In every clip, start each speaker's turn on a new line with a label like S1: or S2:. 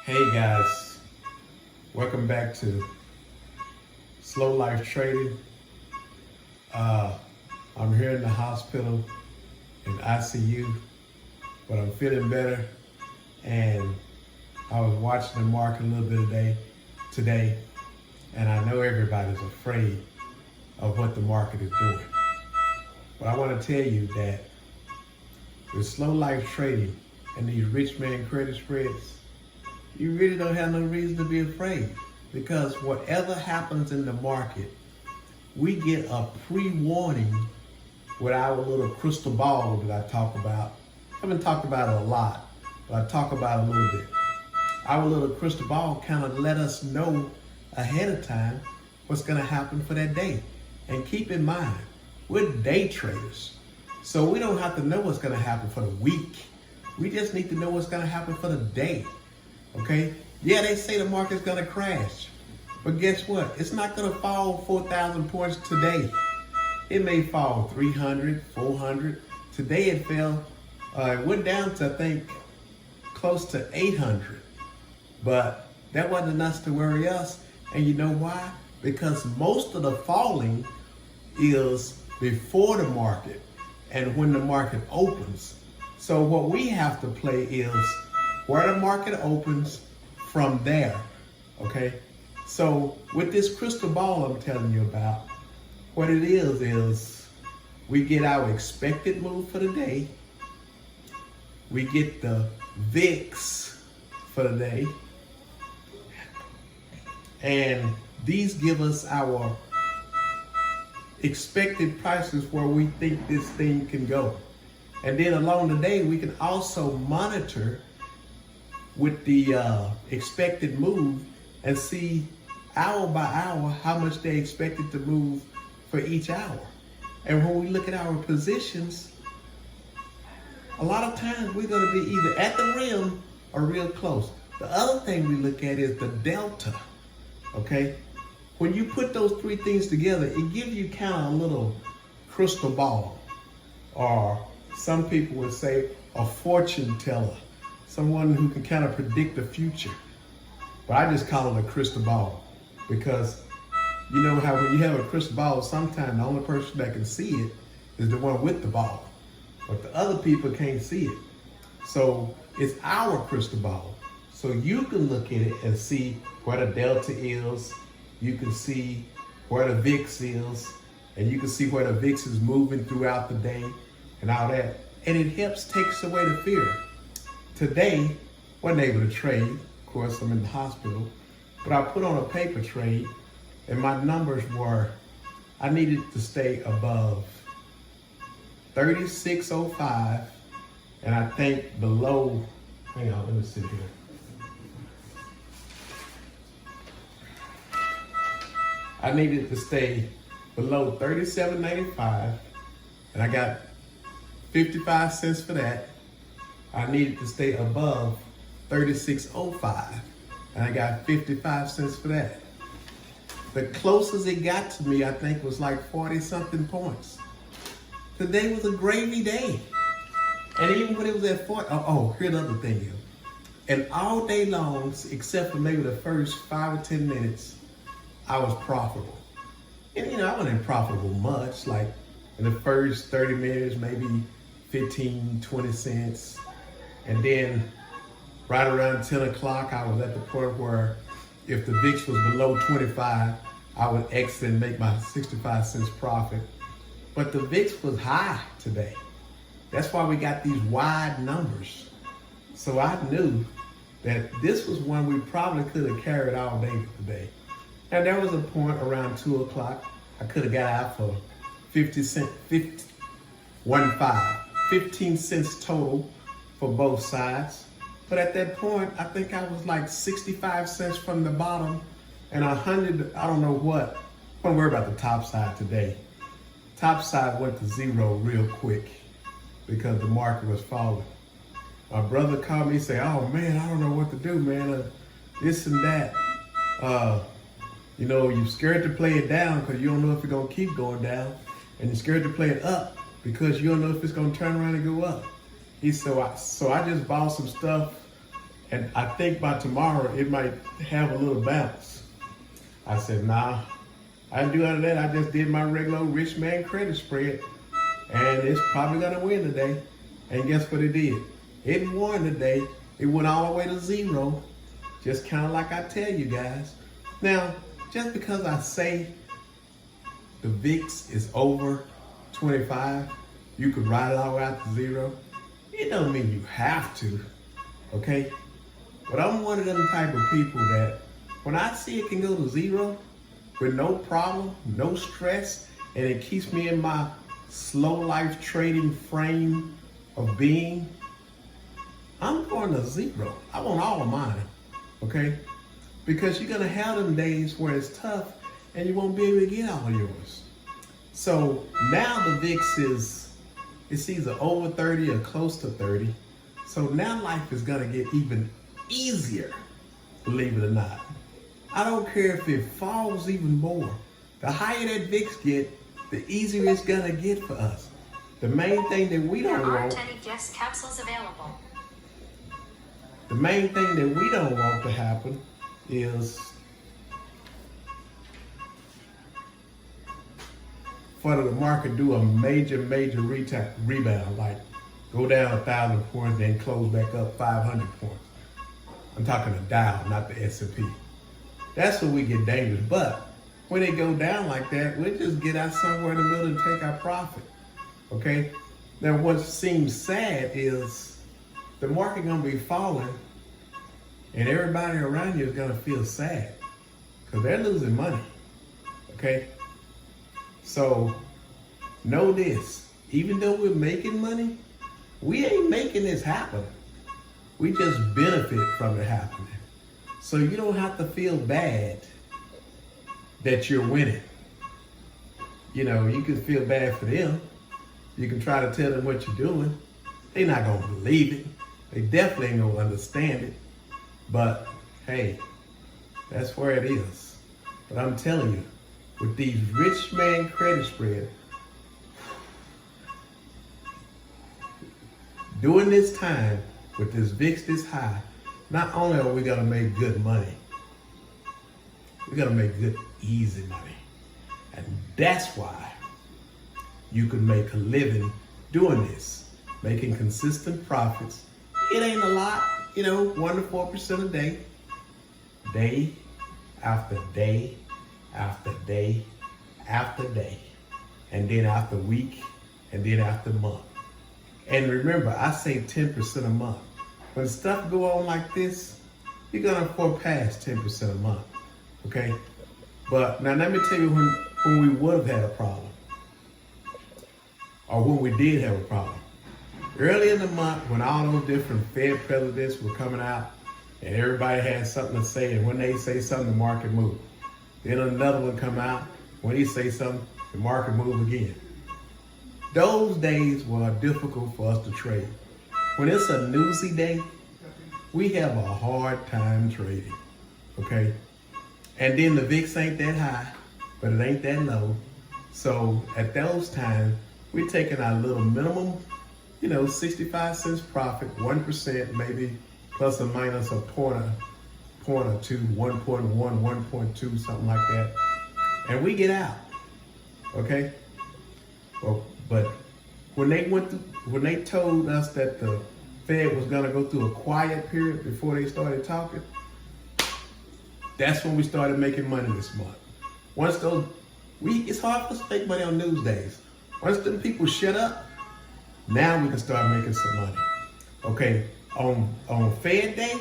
S1: Hey guys, welcome back to Slow Life Trading. I'm here in the hospital in I.C.U, but I'm feeling better, and I was watching the market a little bit today, and I know everybody's afraid of what the market is doing. But I want to tell you that with Slow Life Trading and these rich man credit spreads, you really don't have no reason to be afraid, because whatever happens in the market, we get a pre-warning with our little crystal ball that I talk about. I haven't talked about it a lot, but I talk about it a little bit. Our little crystal ball kind of let us know ahead of time what's going to happen for that day. And keep in mind, we're day traders, so we don't have to know what's going to happen for the week. We just need to know what's going to happen for the day. Okay? Yeah, they say the market's going to crash. But guess what? It's not going to fall 4,000 points today. It may fall 300, 400. Today it fell, it went down to, I think, close to 800. But that wasn't enough to worry us. And you know why? Because most of the falling is before the market and when the market opens. So what we have to play is where the market opens from there, okay? So with this crystal ball I'm telling you about, what it is we get our expected move for the day, we get the VIX for the day, and these give us our expected prices where we think this thing can go. And then along the day, we can also monitor with the expected move and see hour by hour how much they expected to move for each hour. And when we look at our positions, a lot of times we're going to be either at the rim or real close. The other thing we look at is the delta, okay? When you put those three things together, it gives you kind of a little crystal ball, or some people would say a fortune teller, someone who can kind of predict the future. But I just call it a crystal ball, because you know how when you have a crystal ball, sometimes the only person that can see it is the one with the ball, but the other people can't see it. So it's our crystal ball. So you can look at it and see where the delta is, you can see where the VIX is, and you can see where the VIX is moving throughout the day and all that. And it takes away the fear. Today, wasn't able to trade. Of course, I'm in the hospital, but I put on a paper trade, and my numbers were, I needed to stay above 36.05, and I think below, hang on, let me see here. I needed to stay below 37.85, and I got 55 cents for that. I needed to stay above 36.05, and I got 55 cents for that. The closest it got to me, I think, was like 40 something points. Today was a gravy day. And even when it was at 40, here's the other thing here. And all day long, except for maybe the first 5 or 10 minutes, I was profitable. And you know, I wasn't profitable much, like in the first 30 minutes, maybe 15, 20 cents. And then right around 10 o'clock, I was at the point where if the VIX was below 25, I would exit and make my 65 cents profit. But the VIX was high today. That's why we got these wide numbers. So I knew that this was one we probably could have carried all day today. And there was a point around 2 o'clock, I could have got out for 15 cents total for both sides. But at that point, I think I was like 65 cents from the bottom and 100, I don't know what. I don't worry about the top side today. Top side went to zero real quick because the market was falling. My brother called me and said, oh man, I don't know what to do, man. This and that. You know, you're scared to play it down because you don't know if it's gonna keep going down. And you're scared to play it up because you don't know if it's gonna turn around and go up. So I just bought some stuff And I think by tomorrow it might have a little bounce. I said, nah, I didn't do none of that. I just did my regular rich man credit spread. And it's probably gonna win today. And guess what it did? It won today. It went all the way to 0. Just kind of like I tell you guys. Now, just because I say the VIX is over 25, you could ride it all the way out to 0. It don't mean you have to, okay? But I'm one of them type of people that when I see it can go to 0 with no problem, no stress, and it keeps me in my slow life trading frame of being, I'm going to 0. I want all of mine, okay? Because you're gonna have them days where it's tough and you won't be able to get all yours. So now the VIX it's either over 30 or close to 30. So now life is gonna get even easier, believe it or not. I don't care if it falls even more. The higher that VIX get, the easier it's gonna get for us. The main thing that we don't want.
S2: There aren't any guest capsules available.
S1: The main thing that we don't want to happen is for the market do a major rebound, like go down 1,000 points, then close back up 500 points. I'm talking the Dow, not the S&P. That's when we get dangerous. But when they go down like that, we'll just get out somewhere in the middle and take our profit. Okay? Now what seems sad is the market gonna be falling and everybody around you is gonna feel sad because they're losing money. Okay? So know this, even though we're making money, we ain't making this happen. We just benefit from it happening. So you don't have to feel bad that you're winning. You know, you can feel bad for them. You can try to tell them what you're doing. They're not gonna believe it. They definitely ain't gonna understand it. But hey, that's where it is. But I'm telling you, with these rich man credit spread, during this time, with this VIX this high, not only are we gonna make good money, we're gonna make good, easy money. And that's why you can make a living doing this, making consistent profits. It ain't a lot, 1 to 4% a day, day after day, after day, after day, and then after week, and then after month. And remember, I say 10% a month. When stuff go on like this, you're gonna forecast 10% a month, okay? But now let me tell you when we would have had a problem, or when we did have a problem. Early in the month, when all those different Fed presidents were coming out, and everybody had something to say, and when they say something, the market moved. Then another one come out, when he say something, the market move again. Those days were difficult for us to trade. When it's a newsy day, we have a hard time trading, okay? And then the VIX ain't that high, but it ain't that low. So at those times, we're taking our little minimum, 65 cents profit, 1%, maybe plus or minus a point or two, 1.1, 1.2, something like that. And we get out, okay? But when they told us that the Fed was gonna go through a quiet period before they started talking, that's when we started making money this month. Once it's hard for us to make money on news days. Once them people shut up, now we can start making some money. Okay, on Fed day,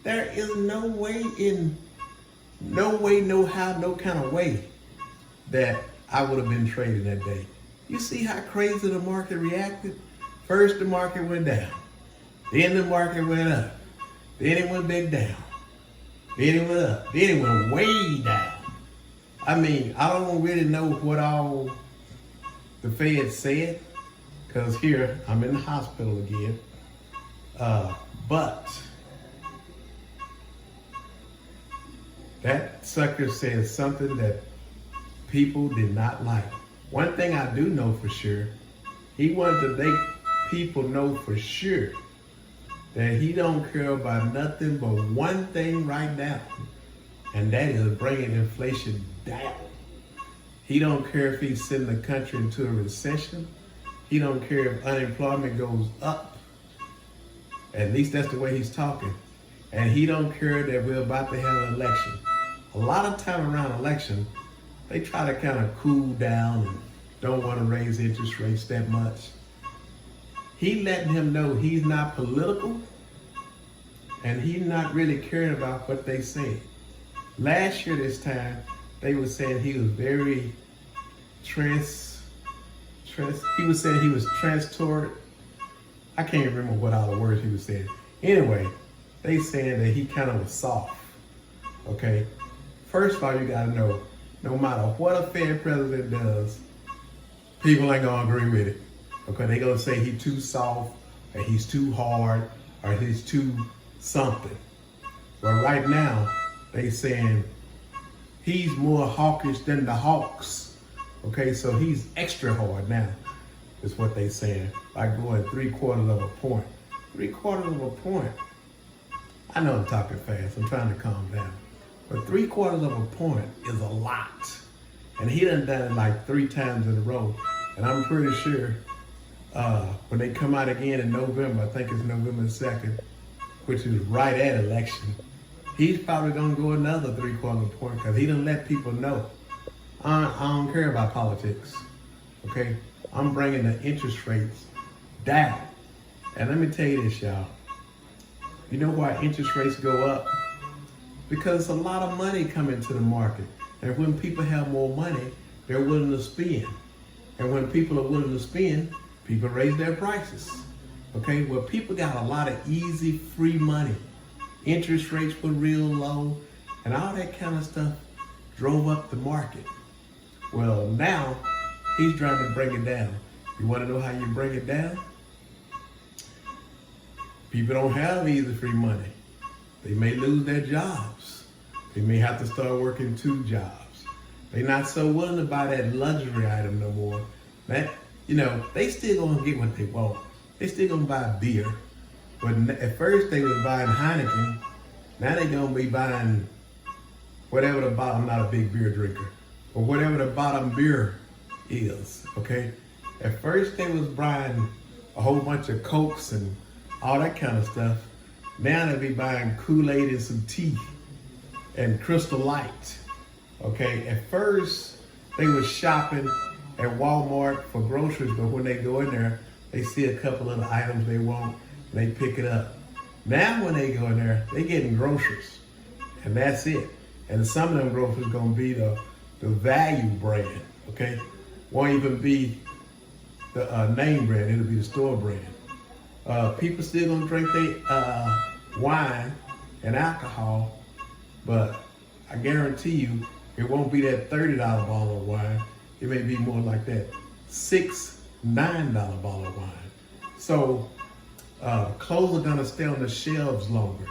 S1: there is no way, no how, no kind of way that I would have been trading that day. You see how crazy the market reacted? First the market went down, then the market went up, then it went back down, then it went up, then it went way down. I mean, I don't really know what all the Fed said, because here I'm in the hospital again. But that sucker said something that people did not like. One thing I do know for sure, he wanted to make people know for sure that he don't care about nothing but one thing right now, and that is bringing inflation down. He don't care if he's sending the country into a recession. He don't care if unemployment goes up. At least that's the way he's talking. And he don't care that we're about to have an election. A lot of time around election, they try to kind of cool down and don't want to raise interest rates that much. He letting him know he's not political and he's not really caring about what they say. Last year this time, they were saying he was very he was saying he was transport. I can't remember what all the words he was saying. Anyway, they saying that he kind of was soft. Okay? First of all, you gotta know, no matter what a Fed president does, people ain't gonna agree with it. Okay, they gonna say he's too soft, or he's too hard, or he's too something. But right now, they saying he's more hawkish than the hawks. Okay, so he's extra hard now, is what they saying. By going 3/4 of a point. 3/4 of a point. I know I'm talking fast, I'm trying to calm down. But 3/4 of a point is a lot. And he done it like 3 times in a row. And I'm pretty sure when they come out again in November, I think it's November 2nd, which is right at election, he's probably gonna go another 3/4 point because he done let people know, I don't care about politics, okay? I'm bringing the interest rates down. And let me tell you this, y'all. You know why interest rates go up? Because a lot of money come into the market. And when people have more money, they're willing to spend. And when people are willing to spend, people raise their prices. Okay, well, people got a lot of easy, free money. Interest rates were real low, and all that kind of stuff drove up the market. Well, now he's trying to bring it down. You want to know how you bring it down? People don't have easy, free money. They may lose their jobs. They may have to start working 2 jobs. They're not so willing to buy that luxury item no more. That, they still gonna get what they want. They still gonna buy beer. But at first they was buying Heineken. Now they gonna be buying whatever the bottom, I'm not a big beer drinker, but whatever the bottom beer is, okay? At first they was buying a whole bunch of Cokes and all that kind of stuff. Now they be buying Kool-Aid and some tea and Crystal Light, okay? At first they was shopping at Walmart for groceries, but when they go in there, they see a couple of the items they want, and they pick it up. Now when they go in there, they getting groceries, and that's it. And some of them groceries gonna be the value brand, okay? Won't even be the name brand, it'll be the store brand. People still gonna drink their wine and alcohol, but I guarantee you, it won't be that $30 bottle of wine. It may be more like that $6, $9 bottle of wine. So clothes are gonna stay on the shelves longer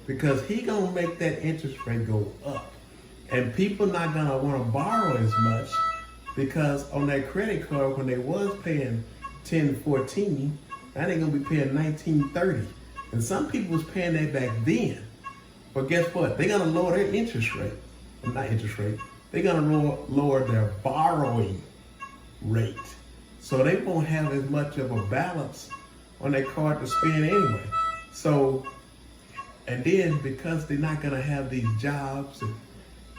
S1: because he gonna make that interest rate go up. And people not gonna wanna borrow as much because on that credit card, when they was paying 10, 14, now they're gonna be paying 19, 30. And some people was paying that back then. But guess what? They're gonna lower their interest rate. Well, not interest rate. They're gonna lower their borrowing rate. So they won't have as much of a balance on their card to spend anyway. So, and then because they're not gonna have these jobs,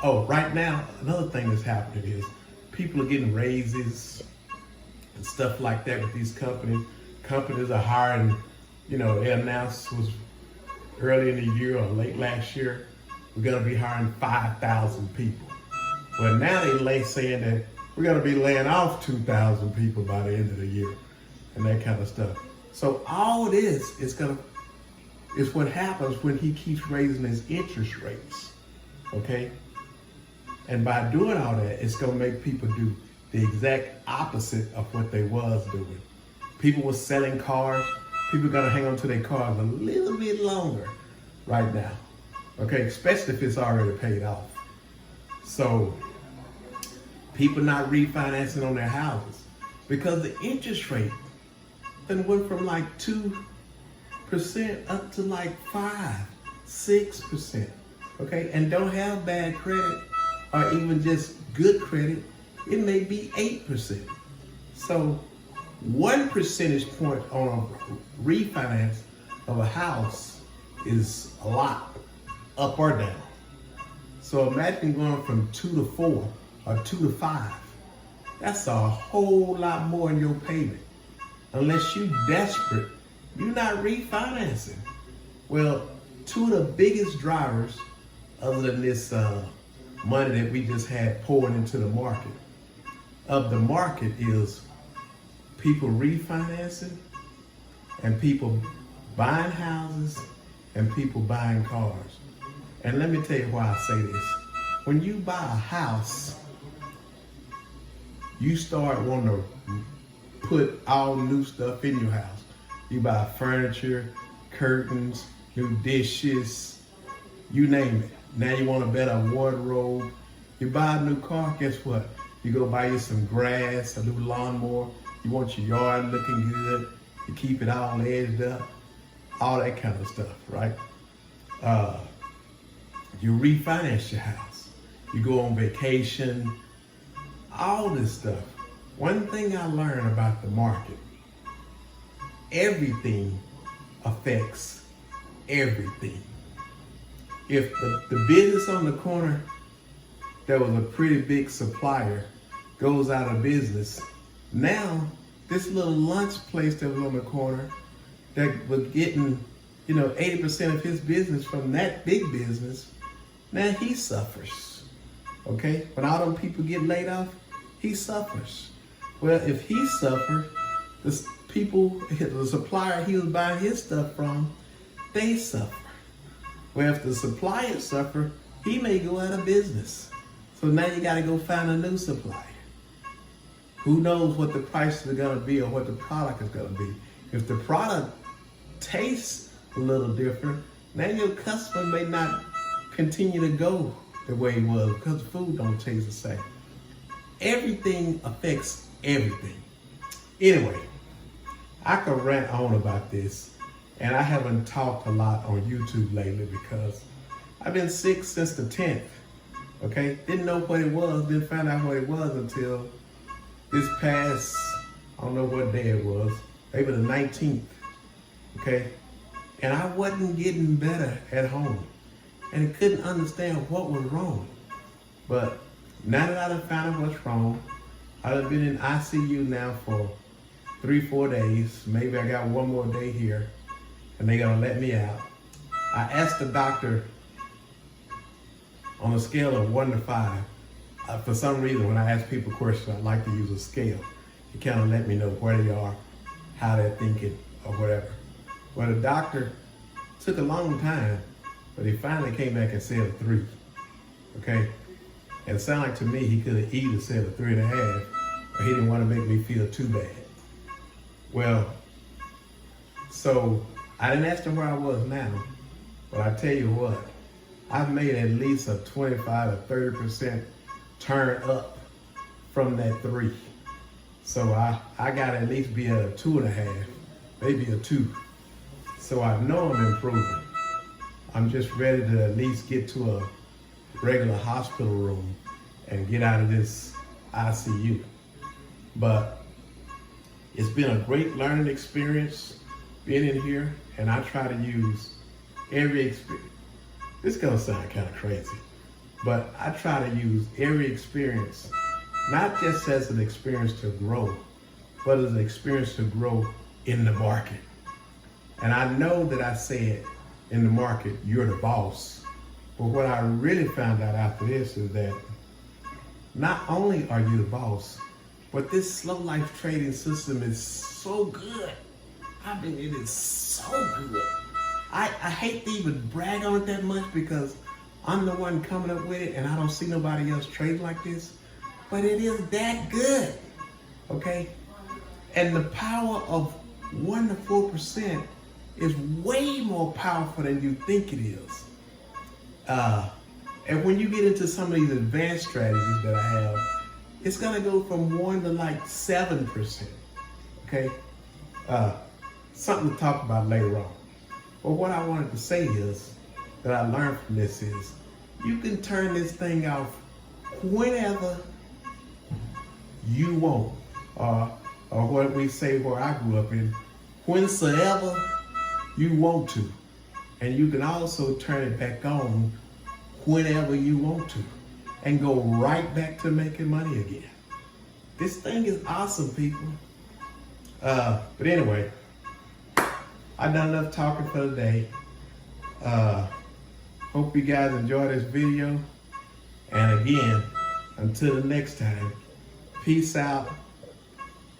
S1: right now, another thing that's happening is people are getting raises and stuff like that with these companies. Companies are hiring, they announced was early in the year or late last year, we're gonna be hiring 5,000 people. Well, now they saying that we're gonna be laying off 2,000 people by the end of the year and that kind of stuff. So all this is what happens when he keeps raising his interest rates, okay? And by doing all that, it's gonna make people do the exact opposite of what they was doing. People were selling cars. People gotta hang on to their cars a little bit longer right now, okay? Especially if it's already paid off. So people not refinancing on their houses because the interest rate then went from like 2% up to like 5, 6%. Okay, and don't have bad credit or even just good credit, it may be 8%. So 1 percentage point on a refinance of a house is a lot, up or down. So imagine going from 2 to 4 or 2 to 5. That's a whole lot more in your payment. Unless you're desperate, you're not refinancing. Well, two of the biggest drivers, other than this money that we just had pouring into the market, of the market is people refinancing and people buying houses and people buying cars. And let me tell you why I say this. When you buy a house, you start wanting to put all new stuff in your house. You buy furniture, curtains, new dishes, you name it. Now you want a better wardrobe. You buy a new car, guess what? You go buy you some grass, a new lawnmower. You want your yard looking good. You keep it all edged up. All that kind of stuff, right? You refinance your house. You go on vacation. All this stuff. One thing I learned about the market, everything affects everything. If the business on the corner that was a pretty big supplier goes out of business, now this little lunch place that was on the corner that was getting 80% of his business from that big business, now he suffers. Okay? When all them people get laid off, he suffers. Well, if he suffered, the supplier he was buying his stuff from, they suffer. Well, if the supplier suffer, he may go out of business. So now you got to go find a new supplier. Who knows what the prices are going to be or what the product is going to be. If the product tastes a little different, now your customer may not continue to go the way he was because the food don't taste the same. Everything affects everything. Anyway, I could rant on about this, and I haven't talked a lot on YouTube lately because I've been sick since the 10th. Okay, didn't know what it was, didn't find out what it was until this past, I don't know what day it was, maybe the 19th. Okay, and I wasn't getting better at home, and couldn't understand what was wrong. But now that I found out what's wrong, I've been in I.C.U. now for 3-4 days. Maybe I got one more day here, and they're gonna let me out. I asked the doctor on a scale of 1 to 5. For some reason, when I ask people questions, I like to use a scale. It kind of let me know where they are, how they're thinking, or whatever. Well, the doctor took a long time, but he finally came back and said a 3. Okay? And it sounded like to me he could have either said a 3.5, or he didn't want to make me feel too bad. Well, so I didn't ask him where I was now, but I tell you what, I've made at least a 25 to 30% turn up from that 3. So I got to at least be at a 2.5, maybe a 2. So I know I'm improving. I'm just ready to at least get to a regular hospital room and get out of this I.C.U. But it's been a great learning experience being in here, and I try to use every experience. This is gonna sound kind of crazy, but I try to use every experience, not just as an experience to grow, but as an experience to grow in the market. And I know that I said in the market, you're the boss. But what I really found out after this is that not only are you the boss, but this slow life trading system is so good. I mean, it is so good. I hate to even brag on it that much because I'm the one coming up with it and I don't see nobody else trading like this. But it is that good, okay? And the power of 1 to 4% is way more powerful than you think it is. And when you get into some of these advanced strategies that I have, it's gonna go from 1 to like 7%, okay? Something to talk about later on. But what I wanted to say is, that I learned from this is, you can turn this thing off whenever you want. Or what we say where I grew up in, whensoever you want to. And you can also turn it back on whenever you want to and go right back to making money again. This thing is awesome, people. But anyway, I've done enough talking for the day. Hope you guys enjoy this video. And again, until the next time, peace out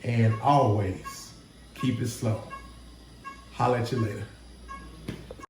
S1: and always keep it slow. Holla at you later.